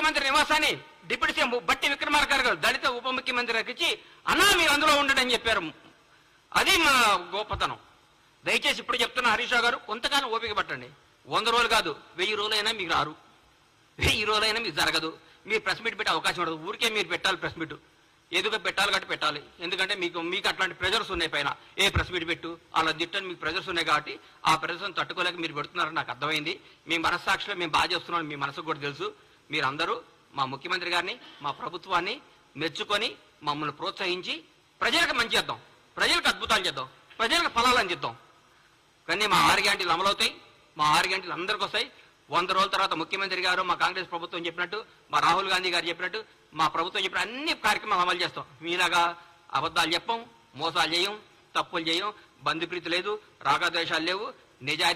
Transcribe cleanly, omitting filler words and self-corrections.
ముఖ్యమంత్రి నివాసాన్ని deputy CM బట్టి విక్రమార్క గారు దళిత ఉప ముఖ్యమంత్రికి ఇచ్చి అన్నా మీరు అందులో ఉండండి అని చెప్పారు. అది మా గొప్పతనం. దయచేసి ఇప్పుడు చెప్తున్న హరీష్ రావు గారు కొంతకాలం ఓపిక పట్టండి. 100 రోజులు కాదు, 1000 రోజులైనా మీకు రారు, 1000 రోజులైనా మీకు జరగదు. మీరు ప్రెస్ మీట్ పెట్టే అవకాశం ఉండదు. ఊరికే మీరు పెట్టాలి ప్రెస్ మీట్, ఏదో పెట్టాలి కాబట్టి పెట్టాలి. ఎందుకంటే మీకు అట్లాంటి ప్రెజర్స్ ఉన్నాయి పైన. ఏ ప్రెస్ మీట్ పెట్టు అలా దిట్టని మీకు ప్రెజర్స్ ఉన్నాయి కాబట్టి ఆ ప్రెజర్స్ తట్టుకోలేక మీరు పెడుతున్నారని నాకు అర్థమైంది. మీ మనస్సాక్షిలో మేము బాగా చేస్తున్నాం, మీ మనసుకు కూడా తెలుసు. మీరందరూ మా ముఖ్యమంత్రి గారిని, మా ప్రభుత్వాన్ని మెచ్చుకొని మమ్మల్ని ప్రోత్సహించి ప్రజలకు మంచి చేద్దాం, ప్రజలకు అద్భుతాలు చేద్దాం, ప్రజలకు ఫలాలు అందిద్దాం. కానీ మా 6 గ్యారెంటీలు అమలవుతాయి, మా 6 గ్యారెంటీలు అందరికీ వస్తాయి. 100 రోజుల తర్వాత ముఖ్యమంత్రి గారు, మా కాంగ్రెస్ ప్రభుత్వం చెప్పినట్టు, మా రాహుల్ గాంధీ గారు చెప్పినట్టు, మా ప్రభుత్వం చెప్పిన అన్ని కార్యక్రమాలు అమలు చేస్తాం. మీలాగా అబద్ధాలు చెప్పం, మోసాలు చేయం, తప్పులు చేయం, బంధుప్రీతి లేదు, రాగద్వేషాలు లేవు, నిజాయితీ